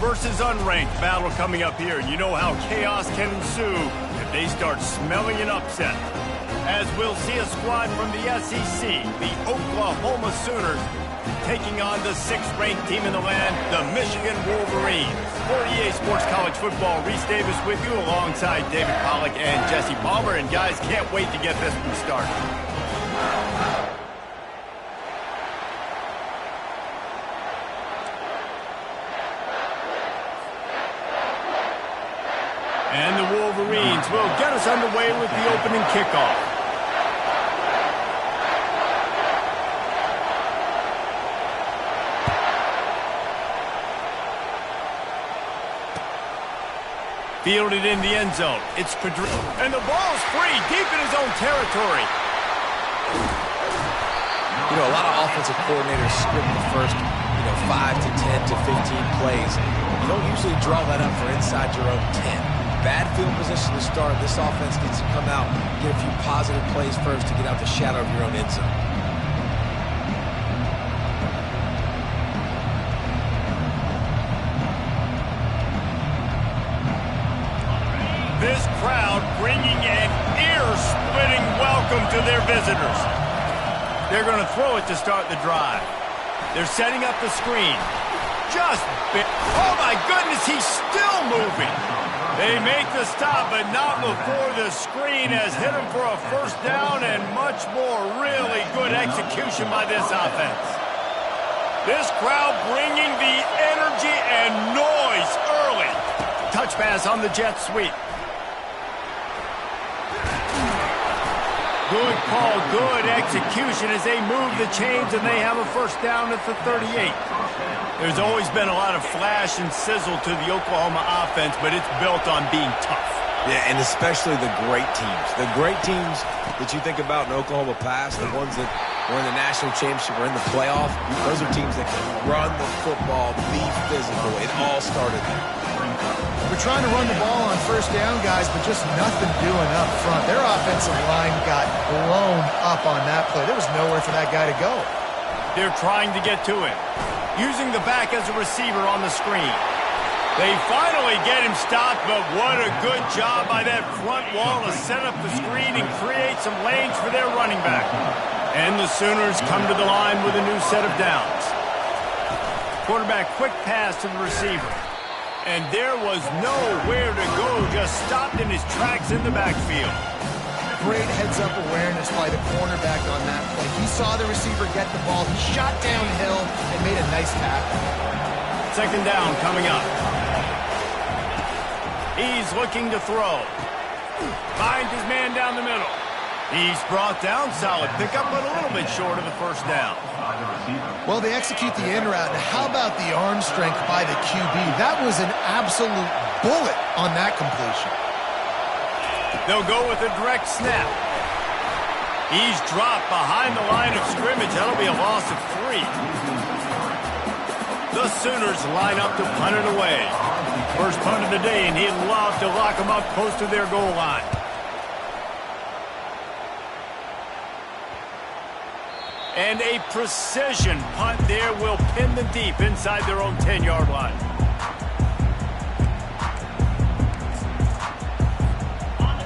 versus unranked battle coming up here. And you know how chaos can ensue if they start smelling an upset. As we'll see a squad from the SEC, the Oklahoma Sooners, taking on the 6th-ranked team in the land, the Michigan Wolverines. For EA Sports College Football, Reese Davis with you alongside David Pollack and Jesse Palmer. And guys, can't wait to get this one started. And the Wolverines will get us underway with the opening kickoff. Fielded in the end zone. It's Pedro. And the ball's free, deep in his own territory. You know, a lot of offensive coordinators script the first, 5 to 10 to 15 plays. You don't usually draw that up for inside your own 10. Bad field position to start. This offense needs to come out, get a few positive plays first to get out the shadow of your own end zone. This crowd bringing an ear-splitting welcome to their visitors. They're going to throw it to start the drive. They're setting up the screen. Oh my goodness, he's still moving. They make the stop, but not before the screen has hit him for a first down and much more. Really good execution by this offense. This crowd bringing the energy and noise early. Touch pass on the jet sweep. Good call, good execution as they move the chains and they have a first down at the 38. There's always been a lot of flash and sizzle to the Oklahoma offense, but it's built on being tough. Yeah, and especially the great teams. The great teams that you think about in Oklahoma past, the ones that were in the national championship or in the playoff, those are teams that can run the football, be physical. It all started there. We're trying to run the ball on first down, guys, but just nothing doing up front. Their offensive line got blown up on that play. There was nowhere for that guy to go. They're trying to get to him, using the back as a receiver on the screen. They finally get him stopped, but what a good job by that front wall to set up the screen and create some lanes for their running back. And the Sooners come to the line with a new set of downs. Quarterback quick pass to the receiver. And there was nowhere to go, just stopped in his tracks in the backfield. Great heads-up awareness by the cornerback on that play. He saw the receiver get the ball. He shot downhill and made a nice tackle. Second down coming up. He's looking to throw. Finds his man down the middle. He's brought down, solid pickup, but a little bit short of the first down. Well, they execute the in route. Now, how about the arm strength by the QB? That was an absolute bullet on that completion. They'll go with a direct snap. He's dropped behind the line of scrimmage. That'll be a loss of 3. The Sooners line up to punt it away. First punt of the day, and he'd love to lock them up close to their goal line. And a precision punt there will pin them deep inside their own 10-yard line.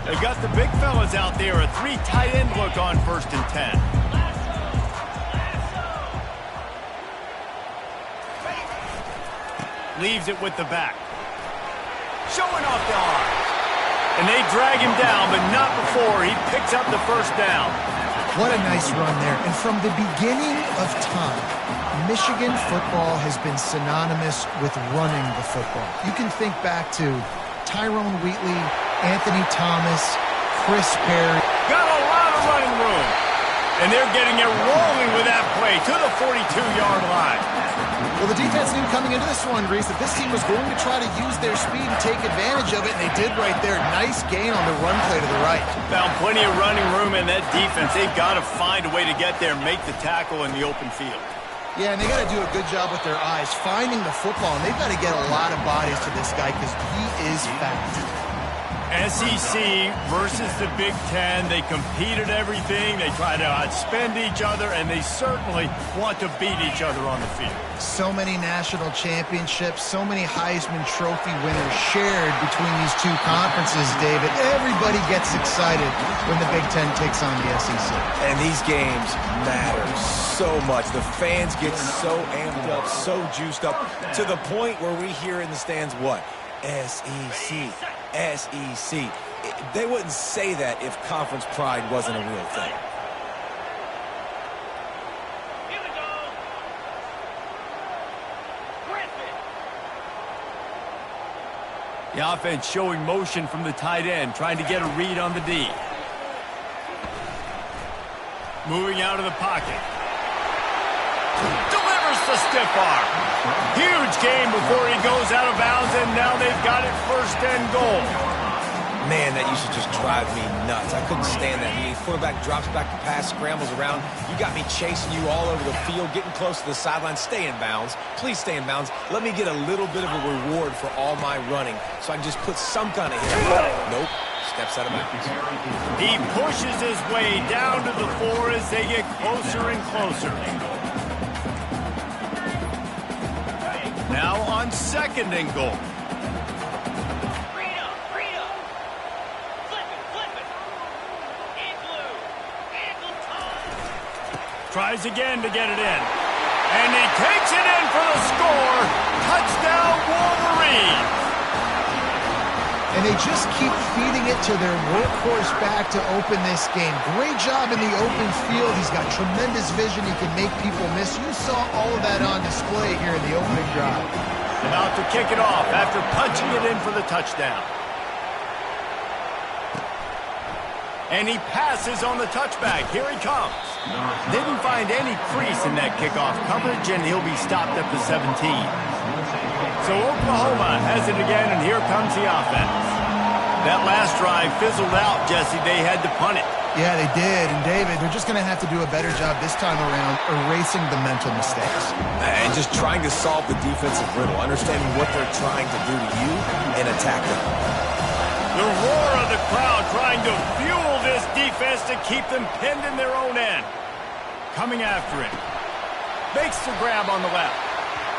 They've got the big fellas out there, a 3 tight end look on 1st and 10. Leaves it with the back. Showing off the arms. And they drag him down, but not before he picks up the first down. What a nice run there. And from the beginning of time, Michigan football has been synonymous with running the football. You can think back to Tyrone Wheatley, Anthony Thomas, Chris Perry. Got a lot of running room. And they're getting it rolling with that play to the 42-yard line. Well, the defense knew coming into this one, Reese, that this team was going to try to use their speed and take advantage of it, and they did right there. Nice gain on the run play to the right. Found plenty of running room in that defense. They've got to find a way to get there, make the tackle in the open field. Yeah, and they got to do a good job with their eyes, finding the football, and they've got to get a lot of bodies to this guy because he is fast. SEC versus the Big Ten. They compete at everything. They try to outspend each other, and they certainly want to beat each other on the field. So many national championships, so many Heisman Trophy winners shared between these two conferences, David. Everybody gets excited when the Big Ten takes on the SEC. And these games matter so much. The fans get so amped up, so juiced up, to the point where we hear in the stands what? SEC. SEC. They wouldn't say that if conference pride wasn't a real thing. Here we go. The offense showing motion from the tight end, trying to get a read on the D. Moving out of the pocket. Delivers the stiff arm. Huge game before he goes out of bounds, and now they've got it 1st and goal. Man, that used to just drive me nuts. I couldn't stand that. The quarterback drops back to pass, scrambles around. You got me chasing you all over the field, getting close to the sideline. Stay in bounds. Please stay in bounds. Let me get a little bit of a reward for all my running so I can just put some kind of hit on it. Nope. Steps out of bounds. He pushes his way down to the 4 as they get closer and closer. Now on 2nd and goal. Tries again to get it in. And he takes it in for the score. Touchdown, Wolverine. And they just keep feeding it to their workhorse back to open this game. Great job in the open field. He's got tremendous vision. He can make people miss. You saw all of that on display here in the opening drive. About to kick it off after punching it in for the touchdown. And he passes on the touchback. Here he comes. Didn't find any crease in that kickoff coverage, and he'll be stopped at the 17. So Oklahoma has it again, and here comes the offense. That last drive fizzled out, Jesse. They had to punt it. Yeah, they did. And, David, they're just going to have to do a better job this time around erasing the mental mistakes. And just trying to solve the defensive riddle, understanding what they're trying to do to you and attack them. The roar of the crowd trying to fuel this defense to keep them pinned in their own end. Coming after it. Makes the grab on the left.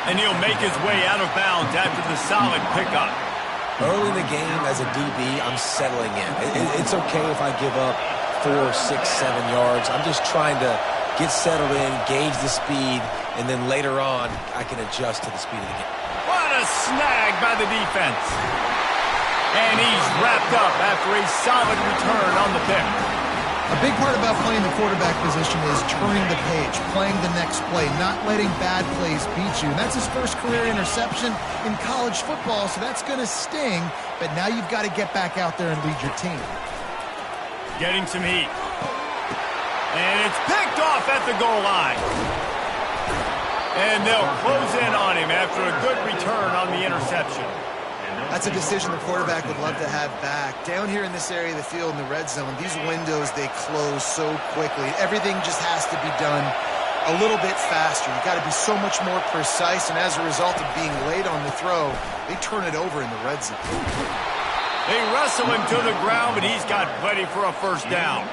And he'll make his way out of bounds after the solid pickup. Early in the game, as a DB, I'm settling in. It's okay if I give up 4, 6, 7 yards. I'm just trying to get settled in, gauge the speed, and then later on, I can adjust to the speed of the game. What a snag by the defense. And he's wrapped up after a solid return on the pick. A big part about playing the quarterback position is turning the page, playing the next play, not letting bad plays beat you. And that's his first career interception in college football, so that's going to sting. But now you've got to get back out there and lead your team. Getting some heat. And it's picked off at the goal line. And they'll close in on him after a good return on the interception. That's a decision the quarterback would love to have back. Down here in this area of the field in the red zone, these windows, they close so quickly. Everything just has to be done a little bit faster. You've got to be so much more precise, and as a result of being late on the throw, they turn it over in the red zone. They wrestle him to the ground, but he's got plenty for a first down.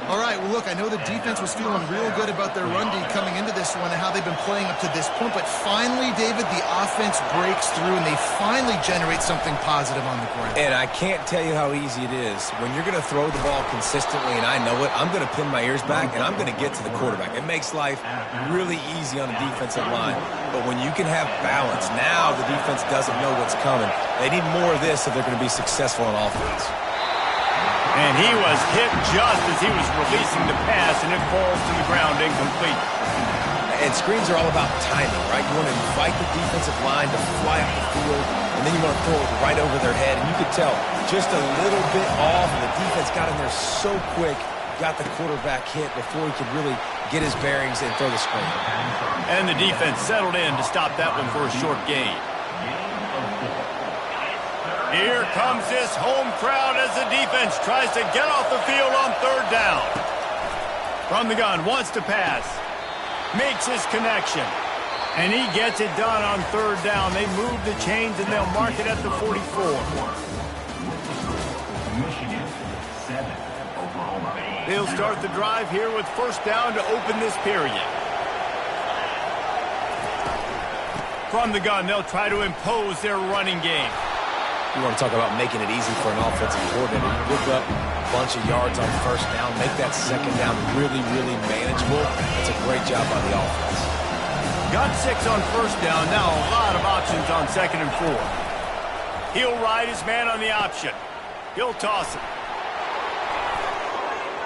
All right, well, look, I know the defense was feeling real good about their run D coming into this one and how they've been playing up to this point, but finally, David, the offense breaks through, and they finally generate something positive on the ground. And I can't tell you how easy it is. When you're going to throw the ball consistently, and I know it, I'm going to pin my ears back, and I'm going to get to the quarterback. It makes life really easy on the defensive line. But when you can have balance, now the defense doesn't know what's coming. They need more of this if they're going to be successful on offense. And he was hit just as he was releasing the pass, and it falls to the ground incomplete. And screens are all about timing, right? You want to invite the defensive line to fly up the field, and then you want to throw it right over their head. And you could tell just a little bit off, and the defense got in there so quick, got the quarterback hit before he could really get his bearings and throw the screen. And the defense settled in to stop that one for a short gain. Here comes this home crowd as the defense tries to get off the field on third down. From the gun, wants to pass. Makes his connection. And he gets it done on third down. They move the chains and they'll mark it at the 44. Michigan, 7, Oklahoma. They'll start the drive here with first down to open this period. From the gun, they'll try to impose their running game. You want to talk about making it easy for an offensive coordinator. You pick up a bunch of yards on first down, make that second down really, really manageable. It's a great job by the offense. Got 6 on first down. Now a lot of options on 2nd and 4. He'll ride his man on the option. He'll toss it.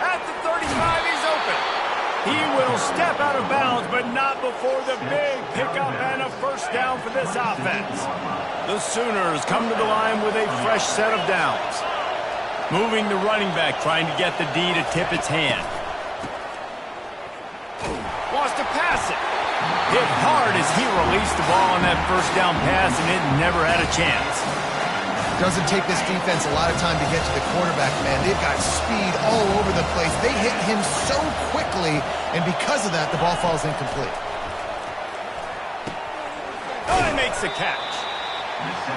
At the 35, he's open. He will step out of bounds, but not before the big pickup and a first down for this offense. The Sooners come to the line with a fresh set of downs. Moving the running back, trying to get the D to tip its hand. Wants to pass it. Hit hard as he released the ball on that first down pass, and it never had a chance. Doesn't take this defense a lot of time to get to the quarterback, man. They've got speed all over the place. They hit him so quickly, and because of that, the ball falls incomplete. Oh, he makes the catch.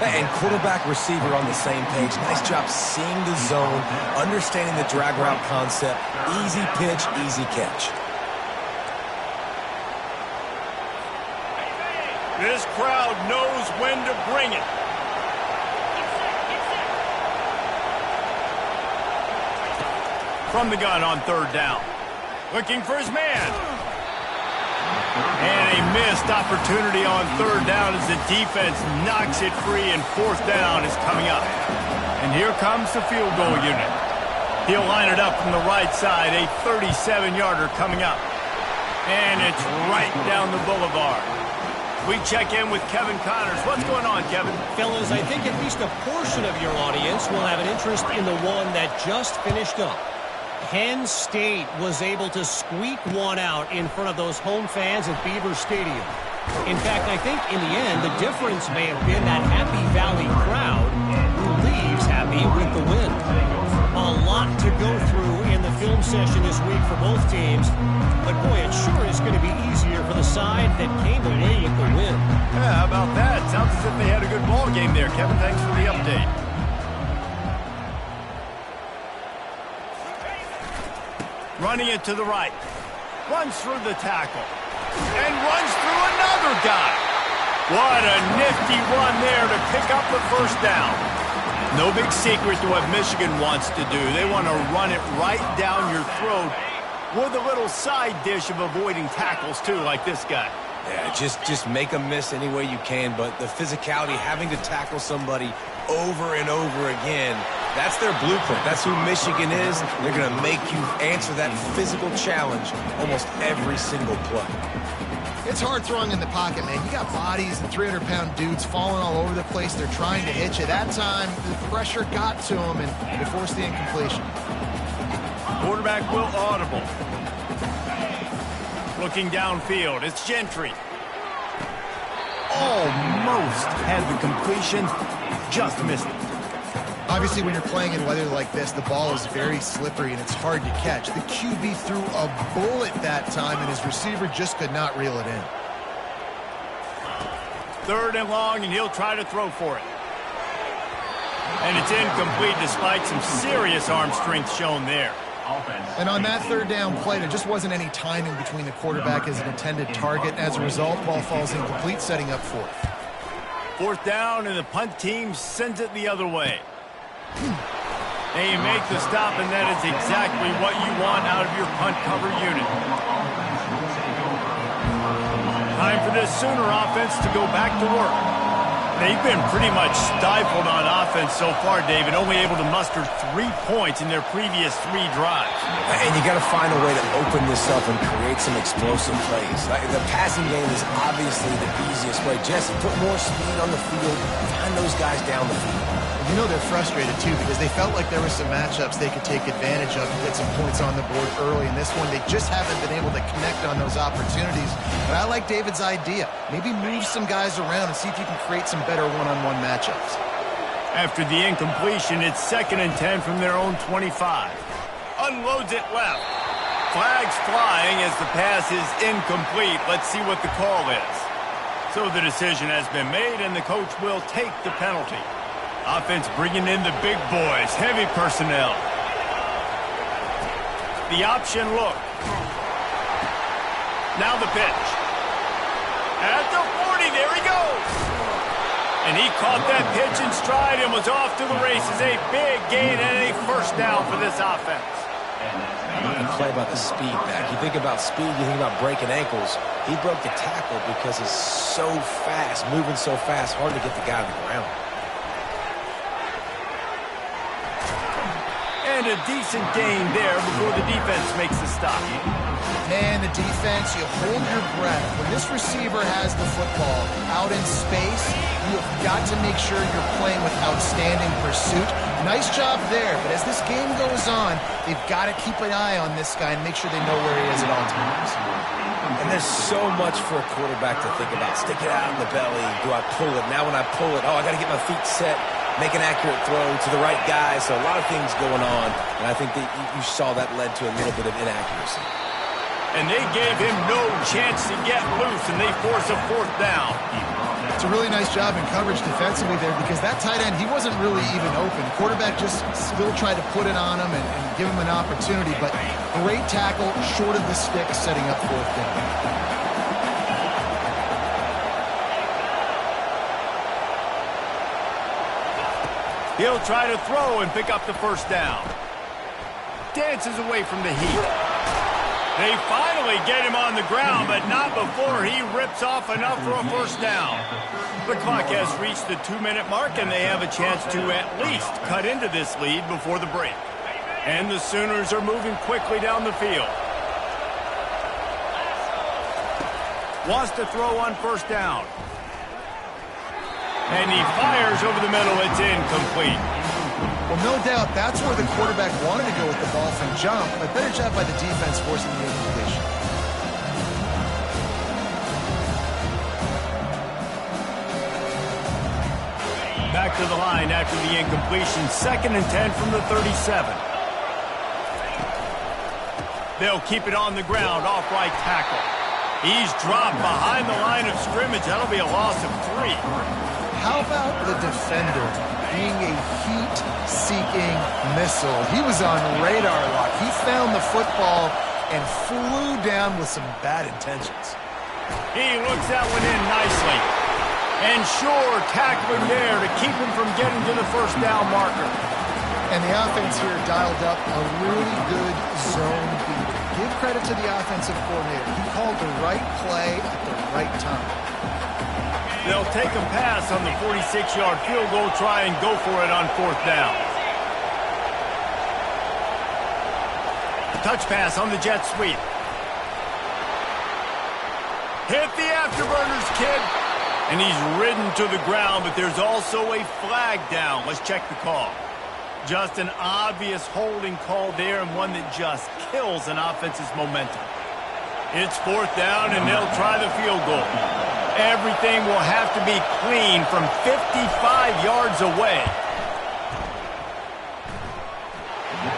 And quarterback receiver on the same page. Nice job seeing the zone, understanding the drag route concept. Easy pitch, easy catch. This crowd knows when to bring it. From the gun on third down. Looking for his man. And a missed opportunity on third down as the defense knocks it free, and fourth down is coming up. And here comes the field goal unit. He'll line it up from the right side, a 37-yarder coming up. And it's right down the boulevard. We check in with Kevin Connors. What's going on, Kevin? Fellas, I think at least a portion of your audience will have an interest in the one that just finished up. Penn State was able to squeak one out in front of those home fans at Beaver Stadium. In fact, I think in the end, the difference may have been that Happy Valley crowd who leaves happy with the win. A lot to go through in the film session this week for both teams, but boy, it sure is going to be easier for the side that came away with the win. Yeah, how about that? Sounds as if they had a good ball game there. Kevin, thanks for the update. Running it to the right. Runs through the tackle. And runs through another guy. What a nifty run there to pick up the first down. No big secret to what Michigan wants to do. They want to run it right down your throat with a little side dish of avoiding tackles, too, like this guy. Yeah, just make them miss any way you can, but the physicality, having to tackle somebody over and over again, that's their blueprint. That's who Michigan is. They're going to make you answer that physical challenge almost every single play. It's hard throwing in the pocket, man. You got bodies and 300-pound dudes falling all over the place. They're trying to hit you. That time, the pressure got to them, and it forced the incompletion. Quarterback will audible. Looking downfield, it's Gentry. Almost had the completion, just missed it. Obviously, when you're playing in weather like this, the ball is very slippery and it's hard to catch. The QB threw a bullet that time, and his receiver just could not reel it in. Third and long, and he'll try to throw for it. And it's incomplete despite some serious arm strength shown there. And on that third down play, there just wasn't any timing between the quarterback as an intended target. As a result, ball falls incomplete, setting up fourth. Fourth down, and the punt team sends it the other way. They make the stop, and that is exactly what you want out of your punt cover unit. Time for this Sooner offense to go back to work. They've been pretty much stifled on offense so far, David, only able to muster 3 points in their previous 3 drives. And you got to find a way to open this up and create some explosive plays. Like, the passing game is obviously the easiest way. Jesse, put more speed on the field, find those guys down the field. You know they're frustrated, too, because they felt like there were some matchups they could take advantage of and get some points on the board early. In this one, they just haven't been able to connect on those opportunities. But I like David's idea. Maybe move some guys around and see if you can create some better one-on-one matchups. After the incompletion, it's 2nd and 10 from their own 25. Unloads it left. Flags flying as the pass is incomplete. Let's see what the call is. So the decision has been made, and the coach will take the penalty. Offense bringing in the big boys, heavy personnel. The option look. Now the pitch. At the 40, there he goes. And he caught that pitch in stride and was off to the races. A big gain and a first down for this offense. You play by the speed back. You think about speed, you think about breaking ankles. He broke the tackle because he's so fast, moving so fast, hard to get the guy on the ground. And a decent gain there before the defense makes the stop. Man, the defense, you hold your breath. When this receiver has the football out in space, you have got to make sure you're playing with outstanding pursuit. Nice job there, but as this game goes on, they've got to keep an eye on this guy and make sure they know where he is at all times. And there's so much for a quarterback to think about. Stick it out in the belly. Do I pull it? Now when I pull it, I got to get my feet set, make an accurate throw to the right guy. So a lot of things going on, and I think that you saw that led to a little bit of inaccuracy. And they gave him no chance to get loose, and they force a fourth down. It's a really nice job in coverage defensively there because that tight end, he wasn't really even open. Quarterback just still tried to put it on him and give him an opportunity, but great tackle, short of the stick, setting up fourth down. He'll try to throw and pick up the first down. Dances away from the heat. They finally get him on the ground, but not before he rips off enough for a first down. The clock has reached the 2-minute mark, and they have a chance to at least cut into this lead before the break. And the Sooners are moving quickly down the field. Wants to throw on first down. And he fires over the middle. It's incomplete. Well, no doubt that's where the quarterback wanted to go with the ball from jump, but better job by the defense forcing the incompletion. Back to the line after the incompletion. 2nd and 10 from the 37. They'll keep it on the ground, off right tackle. He's dropped behind the line of scrimmage. That'll be a loss of 3. How about the defender being a heat-seeking missile? He was on radar lock. He found the football and flew down with some bad intentions. He looks that one in nicely. And sure, tackling there to keep him from getting to the first down marker. And the offense here dialed up a really good zone beat. Give credit to the offensive coordinator. He called the right play at the right time. They'll take a pass on the 46-yard field goal, try and go for it on fourth down. Touch pass on the jet sweep. Hit the afterburners, kid. And he's ridden to the ground, but there's also a flag down. Let's check the call. Just an obvious holding call there, and one that just kills an offense's momentum. It's fourth down, and they'll try the field goal. Everything will have to be clean from 55 yards away.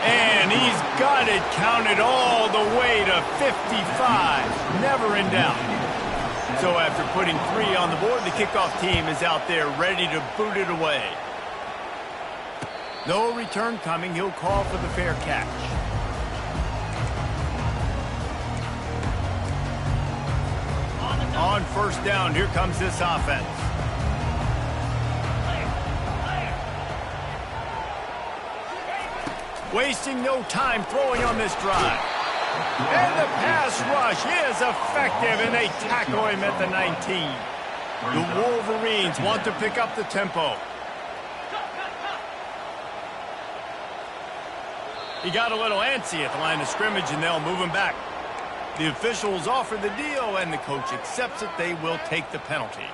And he's got it counted all the way to 55. Never in doubt. So after putting 3 on the board, the kickoff team is out there ready to boot it away. No return coming. He'll call for the fair catch. On first down, here comes this offense. Wasting no time throwing on this drive. And the pass rush is effective, and they tackle him at the 19. The Wolverines want to pick up the tempo. He got a little antsy at the line of scrimmage, and they'll move him back. The officials offer the deal, and the coach accepts it. They will take the penalty.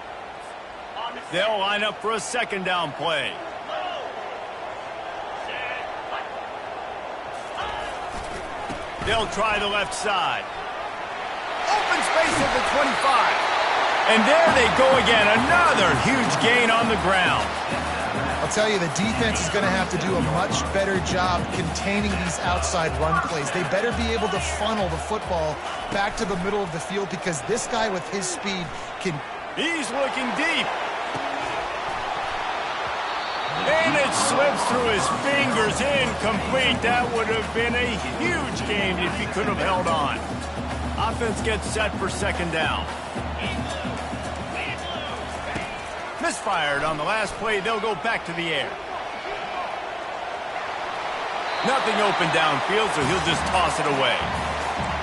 They'll line up for a second down play. They'll try the left side. Open space at the 25. And there they go again. Another huge gain on the ground. I'll tell you, the defense is going to have to do a much better job containing these outside run plays. They better be able to funnel the football back to the middle of the field because this guy with his speed can... He's looking deep. And it slips through his fingers, incomplete. That would have been a huge game if he could have held on. Offense gets set for second down. Misfired on the last play. They'll go back to the air. Nothing open downfield, so he'll just toss it away.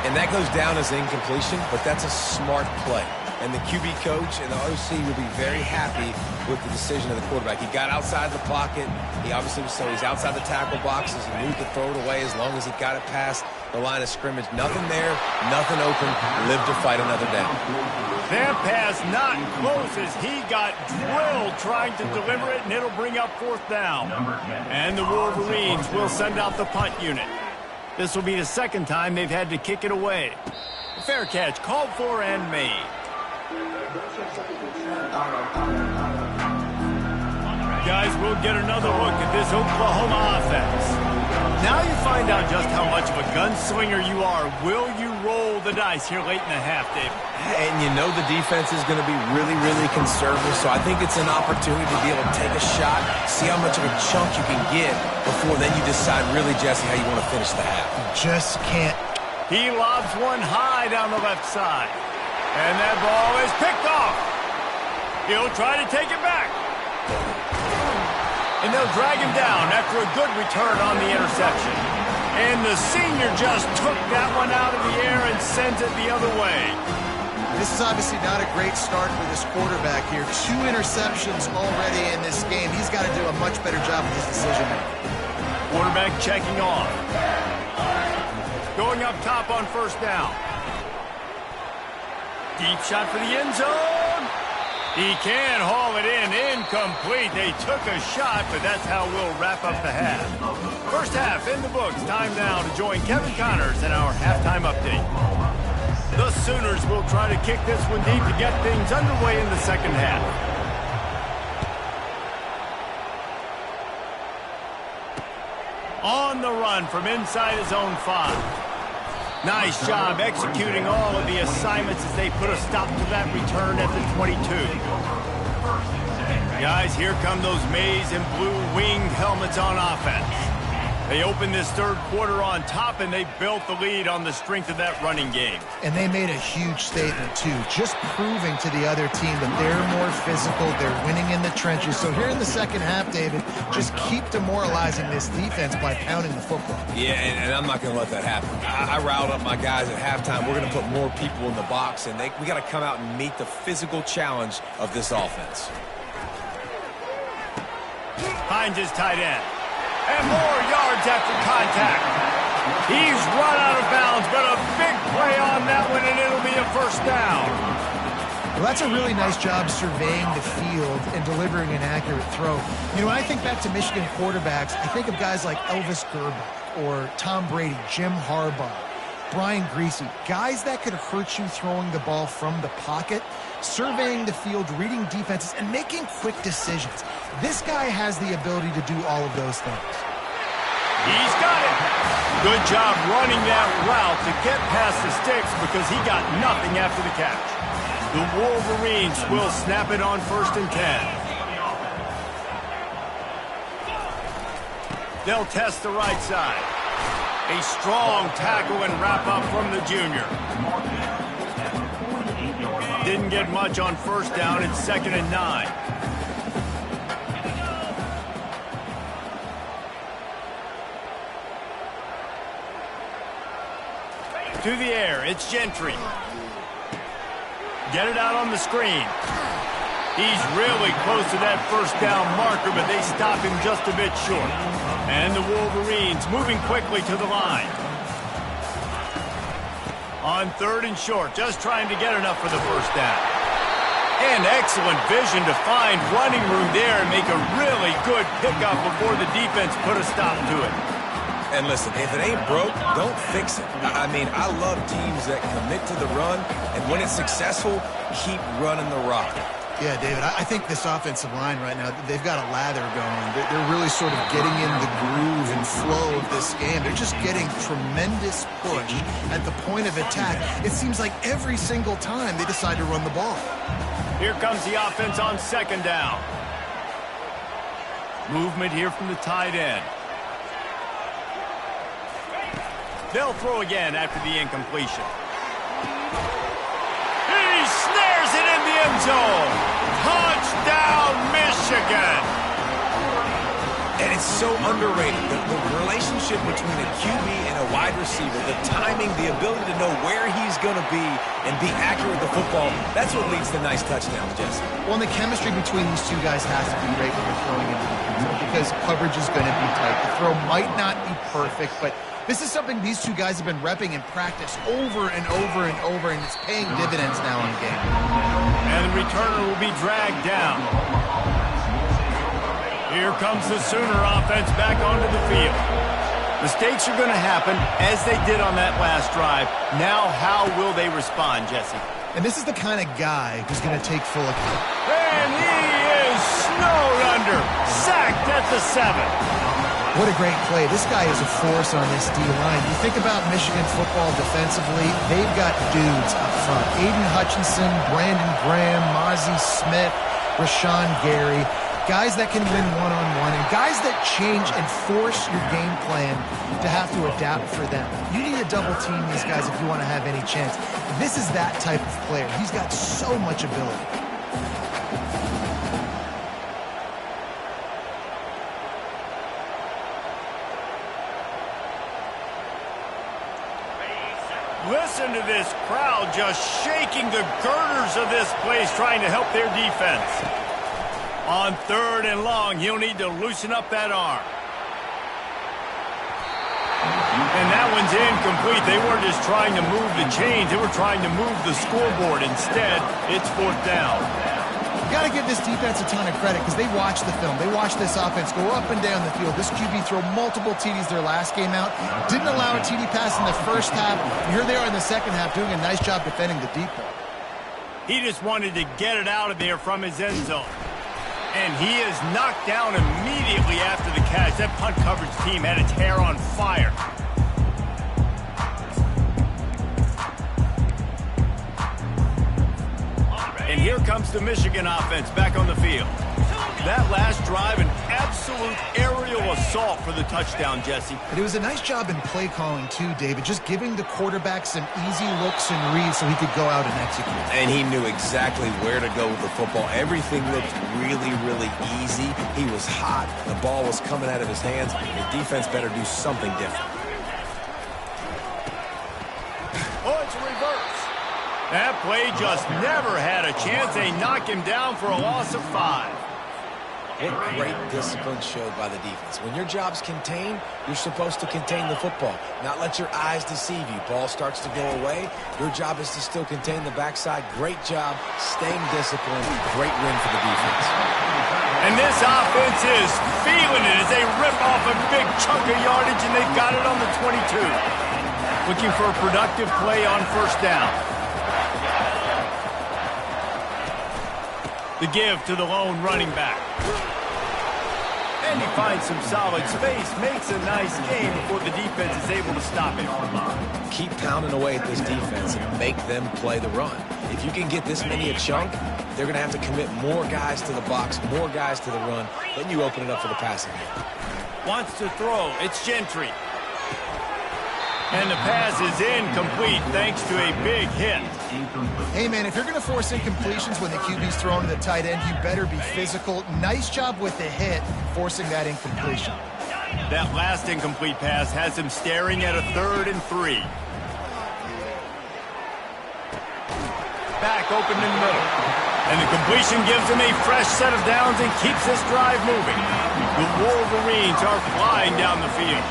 And that goes down as incompletion, but that's a smart play. And the QB coach and the OC will be very happy with the decision of the quarterback. He got outside the pocket. He obviously was, so he's outside the tackle boxes. He knew he could throw it away as long as he got it past the line of scrimmage. Nothing there, nothing open. Live to fight another down. That pass not close as he got drilled trying to deliver it, and it'll bring up fourth down. And the Wolverines will send out the punt unit. This will be the second time they've had to kick it away. A fair catch called for and made. Guys, we'll get another look at this Oklahoma offense. Now you find out just how much of a gunslinger you are. Will you roll the dice here late in the half, David? And you know the defense is going to be really, really conservative, so I think it's an opportunity to be able to take a shot, see how much of a chunk you can get before then you decide really, Jesse, how you want to finish the half. Just can't. He lobs one high down the left side. And that ball is picked off. He'll try to take it back. And they'll drag him down after a good return on the interception. And the senior just took that one out of the air and sends it the other way. This is obviously not a great start for this quarterback here. 2 interceptions already in this game. He's got to do a much better job with his decision making. Quarterback checking off. Going up top on first down. Deep shot for the end zone. He can haul it in. Incomplete. They took a shot, but that's how we'll wrap up the half. First half in the books. Time now to join Kevin Connors in our halftime update. The Sooners will try to kick this one deep to get things underway in the second half. On the run from inside his own 5. Nice job executing all of the assignments as they put a stop to that return at the 22. Guys, here come those maize and blue winged helmets on offense. They opened this third quarter on top, and they built the lead on the strength of that running game. And they made a huge statement, too, just proving to the other team that they're more physical, they're winning in the trenches. So here in the second half, David, just keep demoralizing this defense by pounding the football. Yeah, and I'm not going to let that happen. I riled up my guys at halftime. We're going to put more people in the box, and we got to come out and meet the physical challenge of this offense. Finds his tight end. And more yards after contact. He's run out of bounds, but a big play on that one, and it'll be a first down. Well, that's a really nice job surveying the field and delivering an accurate throw. You know, when I think back to Michigan quarterbacks, I think of guys like Elvis Gerbach or Tom Brady, Jim Harbaugh, Brian Griese, guys that could hurt you throwing the ball from the pocket, surveying the field, reading defenses, and making quick decisions. This guy has the ability to do all of those things. He's got it. Good job running that route to get past the sticks because he got nothing after the catch. The Wolverines will snap it on 1st and 10. They'll test the right side. A strong tackle and wrap up from the junior. Didn't get much on first down. It's 2nd and 9. To the air, it's Gentry. Get it out on the screen. He's really close to that first down marker, but they stop him just a bit short. And the Wolverines moving quickly to the line. On 3rd and short, just trying to get enough for the first down. And excellent vision to find running room there and make a really good pickup before the defense put a stop to it. And listen, if it ain't broke, don't fix it. I mean, I love teams that commit to the run, and when it's successful, keep running the rock. Yeah, David, I think this offensive line right now, they've got a lather going. They're really sort of getting in the groove and flow of this game. They're just getting tremendous push at the point of attack. It seems like every single time they decide to run the ball. Here comes the offense on 2nd down. Movement here from the tight end. They'll throw again after the incompletion. He snares it in the end zone. Touchdown, Michigan. And it's so underrated. The relationship between a QB and a wide receiver, the timing, the ability to know where he's going to be and be accurate with the football, that's what leads to nice touchdowns, Jesse. Well, and the chemistry between these two guys has to be great when you're throwing into the end zone because coverage is going to be tight. The throw might not be perfect, but this is something these two guys have been repping in practice over and over and over, and it's paying dividends now in the game. And the returner will be dragged down. Here comes the Sooner offense back onto the field. Mistakes are going to happen, as they did on that last drive. Now, how will they respond, Jesse? And this is the kind of guy who's going to take full account. And he is snowed under. Sacked at the 7. What a great play. This guy is a force on this D-line. You think about Michigan football defensively, they've got dudes up front. Aiden Hutchinson, Brandon Graham, Mozzie Smith, Rashawn Gary. Guys that can win one-on-one and guys that change and force your game plan to have to adapt for them. You need to double team these guys if you want to have any chance. This is that type of player. He's got so much ability. Listen to this crowd just shaking the girders of this place trying to help their defense. On 3rd and long, he'll need to loosen up that arm. And that one's incomplete. They weren't just trying to move the chains. They were trying to move the scoreboard. Instead, it's 4th down. You got to give this defense a ton of credit because they watched the film. They watched this offense go up and down the field. This QB throw multiple TDs their last game out. Didn't allow a TD pass in the first half. Here they are in the second half doing a nice job defending the deep ball. He just wanted to get it out of there from his end zone. And he is knocked down immediately after the catch. That punt coverage team had its hair on fire. And here comes the Michigan offense back on the field. That last drive, an absolute aerial assault for the touchdown, Jesse. But it was a nice job in play calling too, David, just giving the quarterback some easy looks and reads so he could go out and execute. And he knew exactly where to go with the football. Everything looked really, really easy. He was hot. The ball was coming out of his hands. The defense better do something different. Oh, it's a reverse. That play just never had a chance. They knock him down for a loss of 5. What great discipline showed by the defense. When your job's contained, you're supposed to contain the football, not let your eyes deceive you. Ball starts to go away. Your job is to still contain the backside. Great job, staying disciplined. Great win for the defense. And this offense is feeling it as they rip off a big chunk of yardage, and they've got it on the 22. Looking for a productive play on 1st down. The give to the lone running back. And he finds some solid space, makes a nice game before the defense is able to stop him. Keep pounding away at this defense and make them play the run. If you can get this many a chunk, they're going to have to commit more guys to the box, more guys to the run. Then you open it up for the passing game. Wants to throw. It's Gentry. And the pass is incomplete thanks to a big hit. Hey, man, if you're going to force incompletions when the QB's thrown to the tight end, you better be physical. Nice job with the hit, forcing that incompletion. That last incomplete pass has him staring at a 3rd and 3. Back open in the middle. And the completion gives him a fresh set of downs and keeps this drive moving. The Wolverines are flying down the field.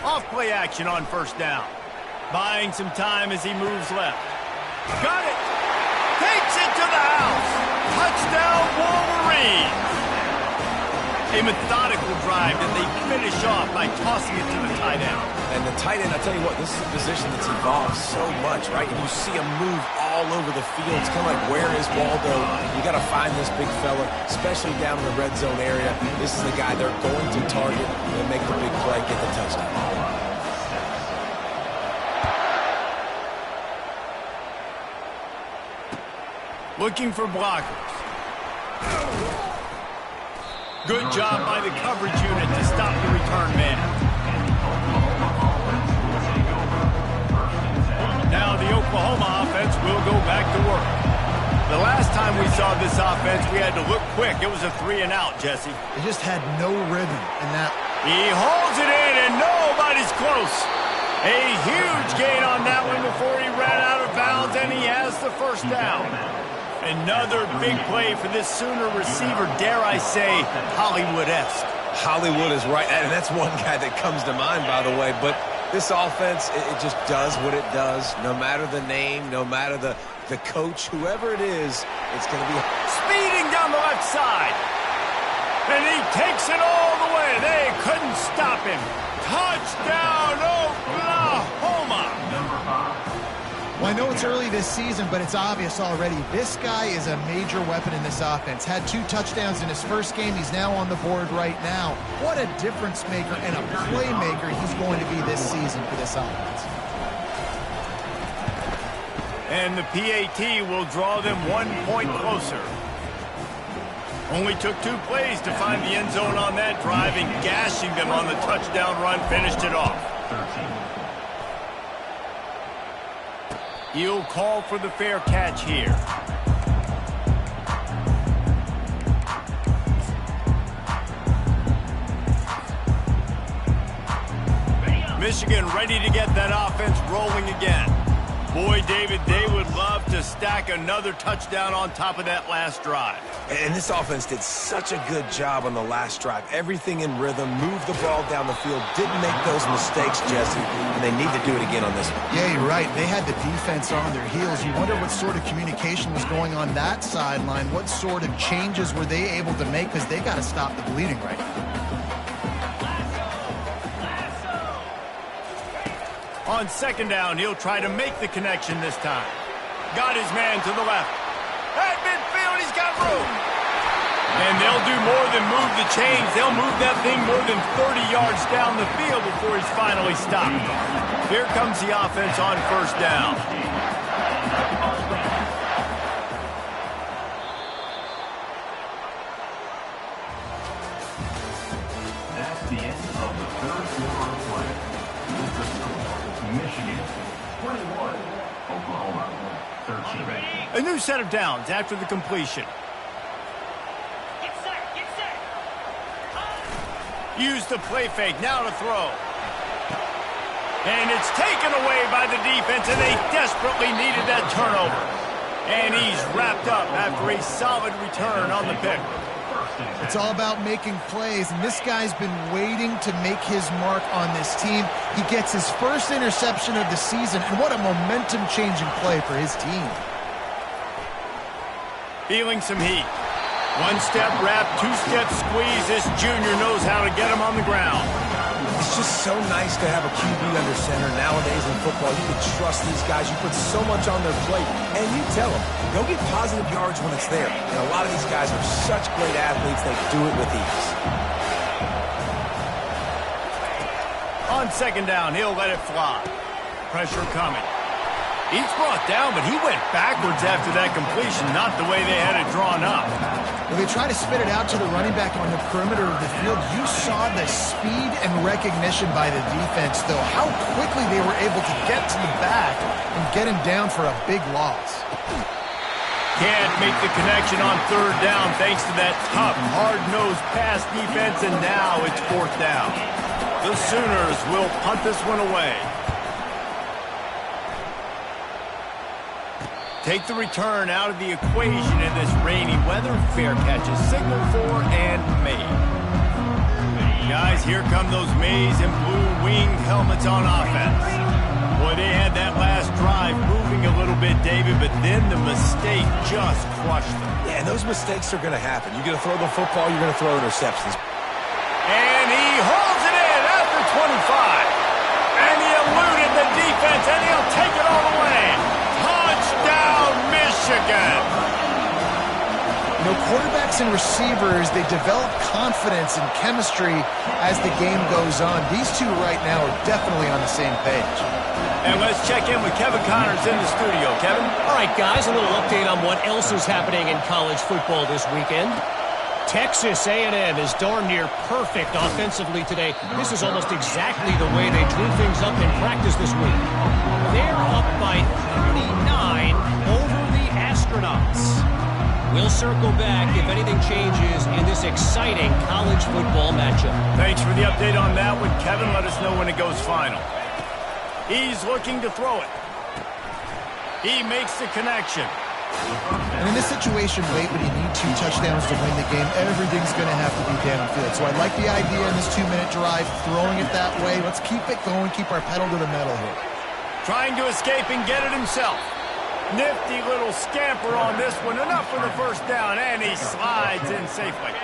Off-play action on 1st down. Buying some time as he moves left. Got it! Takes it to the house! Touchdown, Wolverines! A methodical drive that they finish off by tossing it to the tight end. And the tight end, I tell you what, this is a position that's evolved so much, right? And you see him move all over the field. It's kind of like, where is Waldo? You got to find this big fella, especially down in the red zone area. This is the guy they're going to target and make the big play. Looking for blockers. Good job by the coverage unit to stop the return man. Now the Oklahoma offense will go back to work. The last time we saw this offense, we had to look quick. It was a 3-and-out, Jesse. They just had no rhythm in that. He holds it in, and nobody's close. A huge gain on that one before he ran out of bounds, and he has the first down. Another big play for this Sooner receiver, dare I say, Hollywood-esque. Hollywood is right, and that's one guy that comes to mind, by the way. But this offense, it just does what it does. No matter the name, no matter the coach, whoever it is, it's going to be speeding down the left side. And he takes it all the way. They couldn't stop him. Touchdown, Oklahoma. Well, I know it's early this season, but it's obvious already. This guy is a major weapon in this offense. Had 2 touchdowns in his first game. He's now on the board right now. What a difference maker and a playmaker he's going to be this season for this offense. And the PAT will draw them 1 point closer. Only took 2 plays to find the end zone on that drive, and gashing them on the touchdown run finished it off. He'll call for the fair catch here. Michigan ready to get that offense rolling again. Boy, David, they would love to stack another touchdown on top of that last drive. And this offense did such a good job on the last drive. Everything in rhythm, moved the ball down the field, didn't make those mistakes, Jesse, and they need to do it again on this one. Yeah, you're right. They had the defense on their heels. You wonder what sort of communication was going on that sideline. What sort of changes were they able to make, because they got to stop the bleeding right now. On second down, he'll try to make the connection this time. Got his man to the left. At midfield, he's got room. And they'll do more than move the chains. They'll move that thing more than 30 yards down the field before he's finally stopped. Here comes the offense on first down. That's the end of the third quarter of play. Michigan 21, Oklahoma 13. A new set of downs after the completion. Get set, get set. Use the play fake, now to throw. And it's taken away by the defense, and they desperately needed that turnover. And he's wrapped up after a solid return on the pick. It's all about making plays, and this guy's been waiting to make his mark on this team. He gets his first interception of the season, and what a momentum-changing play for his team. Feeling some heat. 1-step wrap, 2-step squeeze. This junior knows how to get him on the ground. It's just so nice to have a QB under center. Nowadays in football, you can trust these guys. You put so much on their plate, and you tell them, go get positive yards when it's there. And a lot of these guys are such great athletes, they do it with ease. On second down, he'll let it fly. Pressure coming. He's brought down, but he went backwards after that completion, not the way they had it drawn up. When they try to spit it out to the running back on the perimeter of the field, you saw the speed and recognition by the defense, though, how quickly they were able to get to the back and get him down for a big loss. Can't make the connection on third down thanks to that tough, hard-nosed pass defense, and now it's fourth down. The Sooners will punt this one away. Take the return out of the equation in this rainy weather. Fair catch is signaled for and made. Guys, here come those maize and blue winged helmets on offense. Boy, they had that last drive moving a little bit, David, but then the mistake just crushed them. Yeah, and those mistakes are going to happen. You're going to throw the football, you're going to throw interceptions. And he holds it in at the 25. And he eluded the defense, and he'll take it all the way. Touchdown, Michigan! You know, quarterbacks quarterbacks and receivers, they develop confidence and chemistry as the game goes on. These two right now are definitely on the same page. And let's check in with Kevin Connors in the studio. Kevin? All right, guys, a little update on what else is happening in college football this weekend. Texas A&M is darn near perfect offensively today. This is almost exactly the way they drew things up in practice this week. They're up by 39 over the Astronauts. We'll circle back if anything changes in this exciting college football matchup. Thanks for the update on that one, Kevin. Let us know when it goes final. He's looking to throw it. He makes the connection. And in this situation, late when you need 2 touchdowns to win the game, everything's going to have to be downfield. So I like the idea in this 2-minute drive, throwing it that way. Let's keep it going, keep our pedal to the metal here. Trying to escape and get it himself. Nifty little scamper on this one. Enough for the first down, and he slides in safely.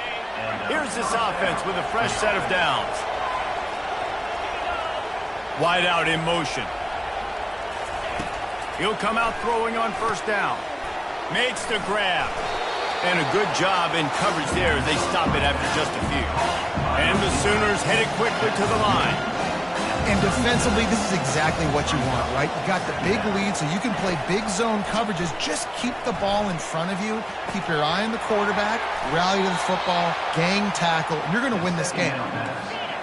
Here's this offense with a fresh set of downs. Wide out in motion. He'll come out throwing on first down. Makes the grab. And a good job in coverage there as they stop it after just a few. And the Sooners headed quickly to the line. And defensively, this is exactly what you want, right? You got the big lead, so you can play big zone coverages. Just keep the ball in front of you. Keep your eye on the quarterback. Rally to the football. Gang tackle. And you're going to win this game.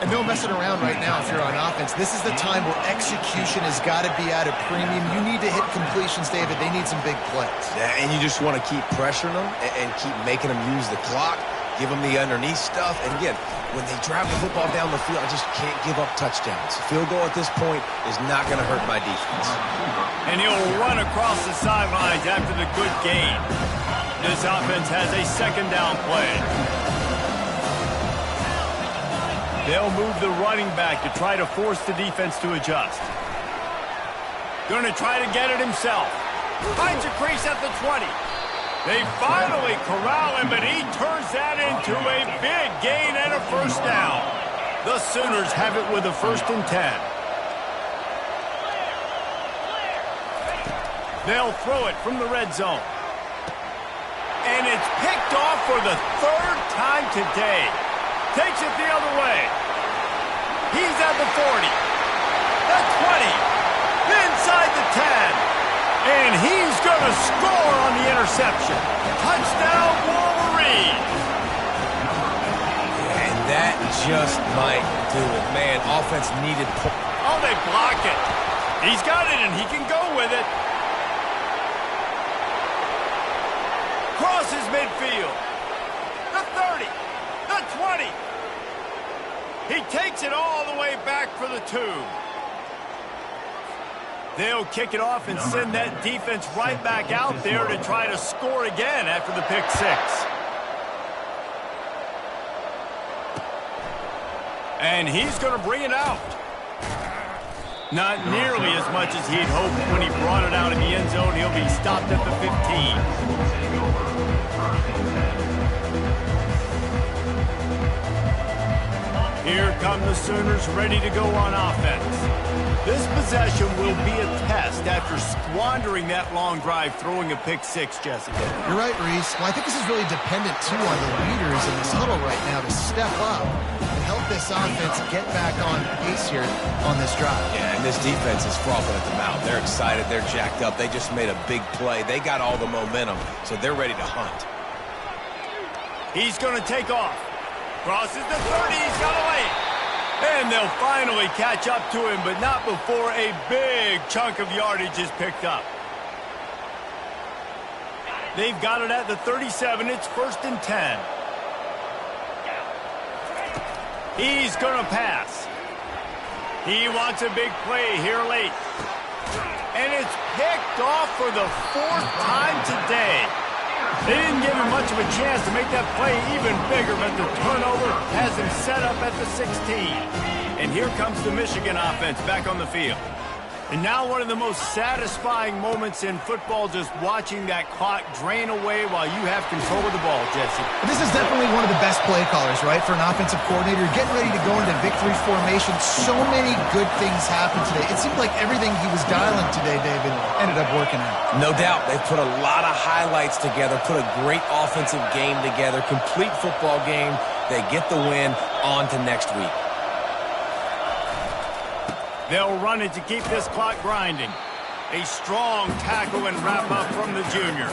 And no messing around right now if you're on offense. This is the time where execution has got to be at a premium. You need to hit completions, David. They need some big plays. Yeah, and you just want to keep pressuring them and keep making them use the clock, give them the underneath stuff. And again, when they drive the football down the field, I just can't give up touchdowns. Field goal at this point is not going to hurt my defense. And he'll run across the sidelines after the good gain. This offense has a second down play. They'll move the running back to try to force the defense to adjust. Going to try to get it himself. Finds a crease at the 20. They finally corral him, but he turns that into a big gain and a first down. The Sooners have it with a 1st and 10. They'll throw it from the red zone. And it's picked off for the 3rd time today. Takes it the other way. He's at the 40. The 20. Inside the 10. And he's going to score on the interception. Touchdown, Wolverine. And that just might do it. Man, offense needed... Oh, they block it. He's got it, and he can go with it. Crosses midfield. The 30. The 20. He takes it all the way back for the 2. They'll kick it off and send that defense right back out there to try to score again after the pick 6. And he's going to bring it out. Not nearly as much as he'd hoped when he brought it out in the end zone. He'll be stopped at the 15. Here come the Sooners ready to go on offense. This possession will be a test after squandering that long drive throwing a pick 6, Jesse. You're right, Reese. Well, I think this is really dependent, too, on the leaders in this huddle right now to step up and help this offense get back on pace here on this drive. Yeah, and this defense is frothing at the mouth. They're excited. They're jacked up. They just made a big play. They got all the momentum, so they're ready to hunt. He's going to take off. Crosses the 30. He's got to lay it. And they'll finally catch up to him, but not before a big chunk of yardage is picked up. They've got it at the 37. It's 1st and 10. He's going to pass. He wants a big play here late. And it's picked off for the 4th time today. They didn't give him much of a chance to make that play even bigger, but the turnover has him set up at the 16. And here comes the Michigan offense back on the field. And now one of the most satisfying moments in football, just watching that clock drain away while you have control of the ball, Jesse. This is definitely one of the best play callers, right, for an offensive coordinator. You're getting ready to go into victory formation. So many good things happened today. It seemed like everything he was dialing today, David, ended up working out. No doubt. They've put a lot of highlights together, put a great offensive game together, complete football game. They get the win. On to next week. They'll run it to keep this clock grinding. A strong tackle and wrap-up from the junior.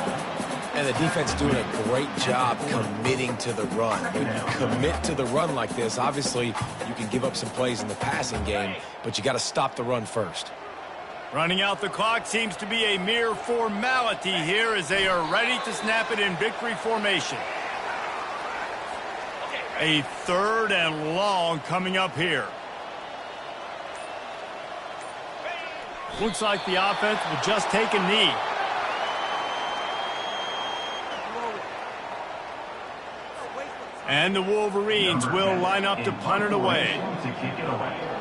And the defense doing a great job committing to the run. When you commit to the run like this, obviously you can give up some plays in the passing game, but you got to stop the run first. Running out the clock seems to be a mere formality here as they are ready to snap it in victory formation. A 3rd and long coming up here. Looks like the offense will just take a knee. And the Wolverines will line up to punt it away. To kick it away.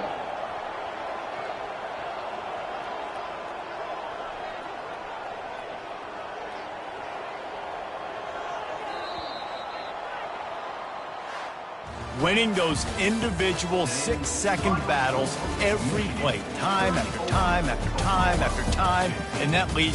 Winning those individual 6-second battles every play, time after time after time after time, and that leads